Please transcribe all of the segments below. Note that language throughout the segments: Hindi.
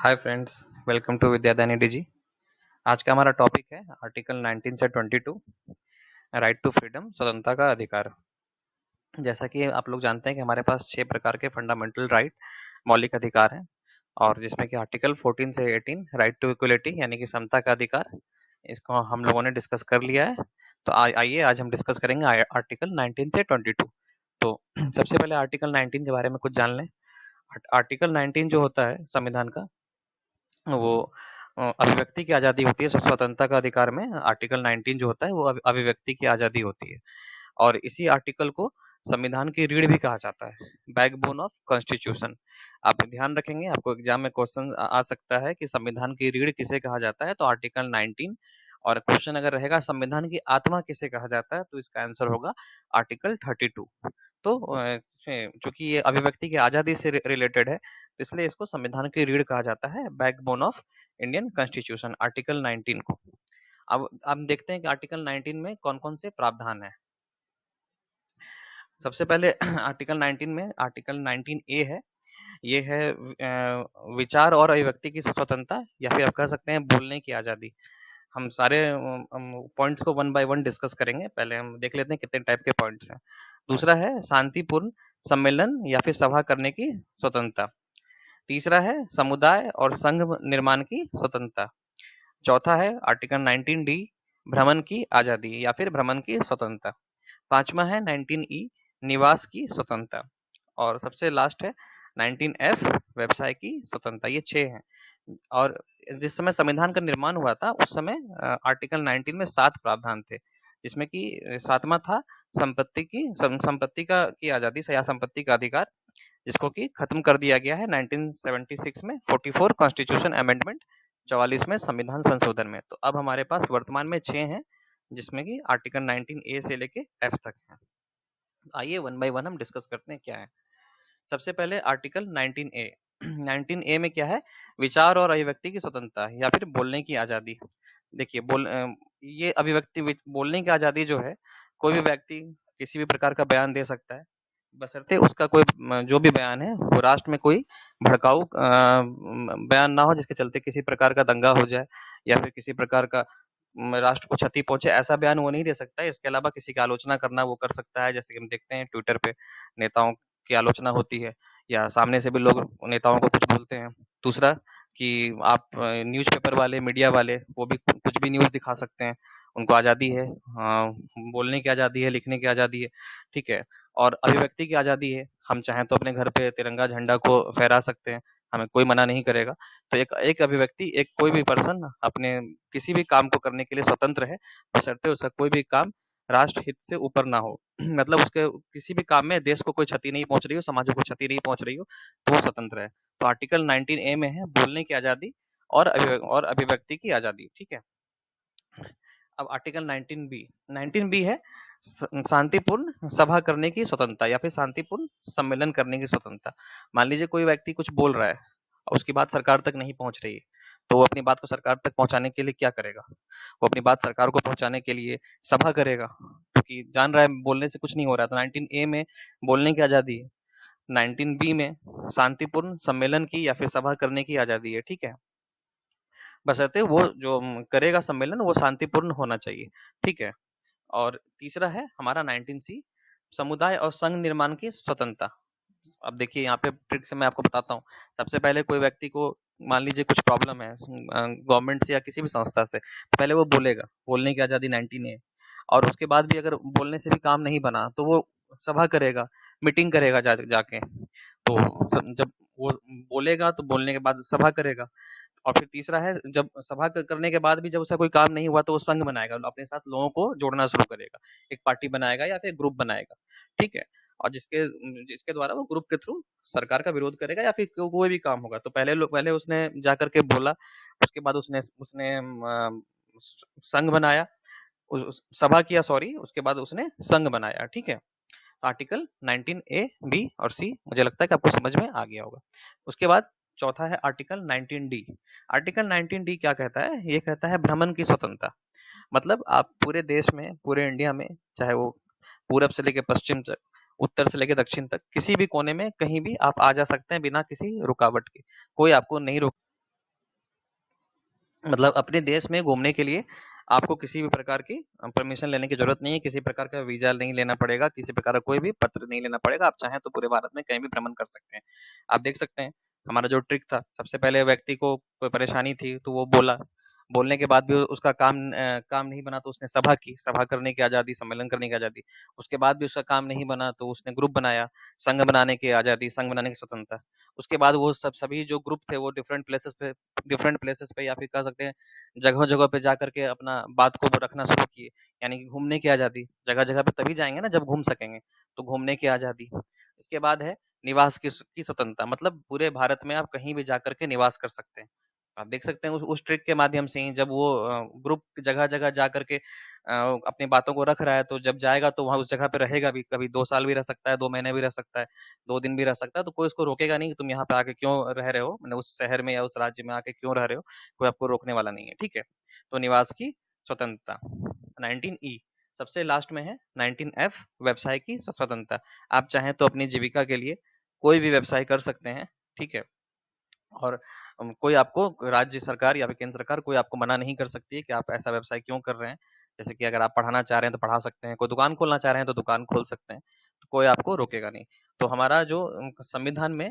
Hi friends, welcome to Vidyadani DG. आज का हमारा टॉपिक है आर्टिकल 19 से 22, राइट टू फ्रीडम, स्वतंत्रता का अधिकार। जैसा कि आप लोग जानते हैं कि हमारे पास 6 प्रकार के फंडामेंटल राइट, मौलिक अधिकार हैं, और जिसमें कि आर्टिकल 14 से 18 राइट टू इक्वलिटी यानी कि समता का अधिकार, इसको हम लोगों ने डिस्कस कर लिया है। तो आइए आज हम डिस्कस करेंगे आर्टिकल 19 से 22। तो सबसे पहले आर्टिकल 19 के बारे में कुछ जान लें। आर्टिकल 19 जो होता है संविधान का, वो अभिव्यक्ति की आज़ादी होती है। स्वतंत्रता का अधिकार में आर्टिकल 19 जो होता है वो अभिव्यक्ति की आज़ादी होती है, और इसी आर्टिकल को संविधान की रीढ़ भी कहा जाता है, बैकबोन ऑफ कॉन्स्टिट्यूशन। आप ध्यान रखेंगे, आपको एग्जाम में क्वेश्चन आ सकता है कि संविधान की रीढ़ किसे कहा जाता है, तो आर्टिकल 19। और क्वेश्चन अगर रहेगा संविधान की आत्मा किसे कहा जाता है, तो इसका आंसर होगा आर्टिकल 32। तो चूंकि ये अभिव्यक्ति की आज़ादी से रिलेटेड है, इसलिए इसको संविधान की रीढ़ कहा जाता है, backbone of Indian constitution, article 19 को। अब हम देखते हैं कि आर्टिकल 19 में कौन कौन से प्रावधान है। सबसे पहले आर्टिकल 19 में आर्टिकल 19 ए है। ये है विचार और अभिव्यक्ति की स्वतंत्रता, या फिर आप कह सकते हैं बोलने की आज़ादी। हम सारे पॉइंट्स को वन बाय वन डिस्कस करेंगे। पहले हम देख लेते हैं कितने टाइप के पॉइंट्स हैं। दूसरा है शांतिपूर्ण सम्मेलन या फिर सभा करने की स्वतंत्रता। तीसरा है समुदाय और संघ निर्माण की स्वतंत्रता। चौथा है आर्टिकल 19 डी, भ्रमण की आज़ादी या फिर भ्रमण की स्वतंत्रता। पांचवा है 19 ई, निवास की स्वतंत्रता। और सबसे लास्ट है 19 एफ, व्यवसाय की स्वतंत्रता। ये 6 हैं। और जिस समय संविधान का निर्माण हुआ था उस समय आर्टिकल 19 में 7 प्रावधान थे, जिसमें कि सातवां था संपत्ति का की आज़ादी या संपत्ति का अधिकार, जिसको कि खत्म कर दिया गया है 1976 में 44 कॉन्स्टिट्यूशन अमेंडमेंट, 44 में संविधान संशोधन में। तो अब हमारे पास वर्तमान में 6 हैं, जिसमें कि आर्टिकल 19 ए से लेके एफ तक है। आइए वन बाय वन हम डिस्कस करते हैं क्या है। सबसे पहले आर्टिकल 19 ए। 19 ए में क्या है? विचार और अभिव्यक्ति की स्वतंत्रता या फिर बोलने की आज़ादी। देखिए ये अभिव्यक्ति बोलने की आज़ादी जो है, कोई भी व्यक्ति किसी भी प्रकार का बयान दे सकता है, बशर्ते उसका कोई जो भी बयान है वो राष्ट्र में कोई भड़काऊ बयान ना हो, जिसके चलते किसी प्रकार का दंगा हो जाए या फिर किसी प्रकार का राष्ट्र को क्षति पहुंचे, ऐसा बयान वो नहीं दे सकता है। इसके अलावा किसी की आलोचना करना वो कर सकता है, जैसे कि हम देखते हैं ट्विटर पे नेताओं की आलोचना होती है, या सामने से भी लोग नेताओं को कुछ बोलते हैं। दूसरा कि आप न्यूज़पेपर वाले, मीडिया वाले, वो भी कुछ भी न्यूज़ दिखा सकते हैं, उनको आज़ादी है। बोलने की आज़ादी है, लिखने की आज़ादी है, ठीक है। और अभिव्यक्ति की आज़ादी है, हम चाहें तो अपने घर पे तिरंगा झंडा को फहरा सकते हैं, हमें कोई मना नहीं करेगा। तो एक एक अभिव्यक्ति, एक कोई भी पर्सन अपने किसी भी काम को करने के लिए स्वतंत्र है, बशर्ते उसका कोई भी काम राष्ट्र हित से ऊपर ना हो। मतलब उसके किसी भी काम में देश को कोई क्षति नहीं पहुंच रही हो, समाज को क्षति नहीं पहुंच रही हो, तो वो स्वतंत्र है। तो आर्टिकल 19 ए में है बोलने की आज़ादी और अभिव्यक्ति की आज़ादी, ठीक है। अब आर्टिकल 19 बी, 19 बी है शांतिपूर्ण सभा करने की स्वतंत्रता या फिर शांतिपूर्ण सम्मेलन करने की स्वतंत्रता। मान लीजिए कोई व्यक्ति कुछ बोल रहा है और उसकी बात सरकार तक नहीं पहुंच रही है, तो वो अपनी बात को सरकार तक पहुंचाने के लिए क्या करेगा? वो अपनी बात सरकार को पहुंचाने के लिए सभा करेगा, क्योंकि जान रहा है बोलने से कुछ नहीं हो रहा। तो 19 ए में बोलने की आज़ादी है, 19 बी में शांतिपूर्ण सम्मेलन की या फिर सभा करने की आज़ादी है, ठीक है। बशर्ते वो जो करेगा सम्मेलन वो शांतिपूर्ण होना चाहिए, ठीक है। और तीसरा है हमारा 19 सी, समुदाय और संघ निर्माण की स्वतंत्रता। अब देखिए यहाँ पे ट्रिक से मैं आपको बताता हूँ। सबसे पहले कोई व्यक्ति को मान लीजिए कुछ प्रॉब्लम है गवर्नमेंट से या किसी भी संस्था से, तो पहले वो बोलेगा, बोलने की आज़ादी 19 है। और उसके बाद भी अगर बोलने से भी काम नहीं बना तो वो सभा करेगा, मीटिंग करेगा जाके। तो जब वो बोलेगा तो बोलने के बाद सभा करेगा। और फिर तीसरा है, जब सभा करने के बाद भी जब उसका कोई काम नहीं हुआ तो वो संघ बनाएगा, अपने साथ लोगों को जोड़ना शुरू करेगा, एक पार्टी बनाएगा या फिर ग्रुप बनाएगा, ठीक है। और जिसके जिसके द्वारा वो ग्रुप के थ्रू सरकार का विरोध करेगा या फिर कोई भी काम होगा। तो पहले उसने जा करके बोला, उसके बाद उसने उसने संघ बनाया, सभा किया, सॉरी, उसके बाद उसने संघ बनाया, ठीक है। आर्टिकल 19 ए, बी और सी मुझे लगता है कि आपको समझ में आ गया होगा। उसके बाद चौथा है आर्टिकल 19 डी। आर्टिकल 19 डी क्या कहता है? ये कहता है भ्रमण की स्वतंत्रता। मतलब आप पूरे देश में, पूरे इंडिया में, चाहे वो पूरब से लेकर पश्चिम तक, उत्तर से लेकर दक्षिण तक, किसी भी कोने में कहीं भी आप आ जा सकते हैं बिना किसी रुकावट के। कोई आपको नहीं रोक मतलब अपने देश में घूमने के लिए आपको किसी भी प्रकार की परमिशन लेने की जरूरत नहीं है, किसी प्रकार का वीजा नहीं लेना पड़ेगा, किसी प्रकार का कोई भी पत्र नहीं लेना पड़ेगा। आप चाहें तो पूरे भारत में कहीं भी भ्रमण कर सकते हैं। आप देख सकते हैं हमारा जो ट्रिक था, सबसे पहले व्यक्ति को कोई परेशानी थी तो वो बोला, बोलने के बाद भी उसका काम नहीं बना तो उसने सभा की, सभा करने की आज़ादी, सम्मेलन करने की आज़ादी। उसके बाद भी उसका काम नहीं बना तो उसने ग्रुप बनाया, संघ बनाने की आज़ादी, संघ बनाने की स्वतंत्रता। उसके बाद वो सभी जो ग्रुप थे वो डिफरेंट प्लेसेस पे या फिर कह सकते हैं जगह-जगह पे जाकर के अपना बात को रखना शुरू किए, यानी कि घूमने की आज़ादी। जगह-जगह पे तभी जाएँगे ना जब घूम सकेंगे, तो घूमने की आज़ादी। इसके बाद है निवास की स्वतंत्रता, मतलब पूरे भारत में आप कहीं भी जाकर के निवास कर सकते हैं। आप देख सकते हैं उस ट्रिक के माध्यम से ही जब वो ग्रुप जगह-जगह जा कर के अपनी बातों को रख रहा है, तो जब जाएगा तो वहाँ उस जगह पे रहेगा भी, कभी 2 साल भी रह सकता है, 2 महीने भी रह सकता है, 2 दिन भी रह सकता है, तो कोई उसको रोकेगा नहीं कि तुम यहाँ पे आके क्यों रह रहे हो, मैंने उस शहर में या उस राज्य में आके क्यों रह रहे हो, कोई आपको रोकने वाला नहीं है, ठीक है? तो निवास की स्वतंत्रता। 19 ई सबसे लास्ट में है 19 एफ व्यवसाय की स्वतंत्रता। आप चाहें तो अपनी जीविका के लिए कोई भी व्यवसाय कर सकते हैं, ठीक है? और कोई आपको राज्य सरकार या फिर केंद्र सरकार कोई आपको मना नहीं कर सकती है कि आप ऐसा व्यवसाय क्यों कर रहे हैं। जैसे कि अगर आप पढ़ाना चाह रहे हैं तो पढ़ा सकते हैं, कोई दुकान खोलना चाह रहे हैं तो दुकान खोल सकते हैं, तो कोई आपको रोकेगा नहीं। तो हमारा जो संविधान में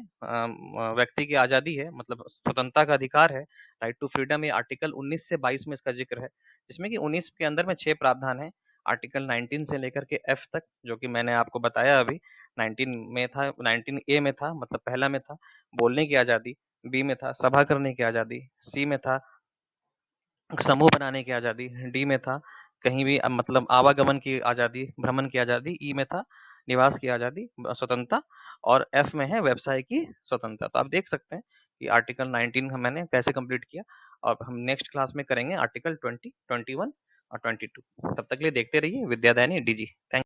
व्यक्ति की आज़ादी है, मतलब स्वतंत्रता का अधिकार है, राइट टू फ्रीडम, ये आर्टिकल 19 से 22 में इसका जिक्र है, जिसमें कि 19 के अंदर में 6 प्रावधान है, आर्टिकल 19 से लेकर के एफ तक, जो कि मैंने आपको बताया अभी। 19 में था, 19 ए में था, मतलब पहला में था बोलने की आज़ादी, बी में था सभा करने की आज़ादी, सी में था समूह बनाने की आज़ादी, डी में था कहीं भी मतलब आवागमन की आज़ादी, भ्रमण की आज़ादी, ई में था निवास की आज़ादी, स्वतंत्रता, और एफ में है व्यवसाय की स्वतंत्रता। तो आप देख सकते हैं कि आर्टिकल 19 मैंने कैसे कंप्लीट किया, और हम नेक्स्ट क्लास में करेंगे आर्टिकल 20, 21 और 22। तब तक के लिए देखते रहिए विद्यादायनी डीजी। थैंक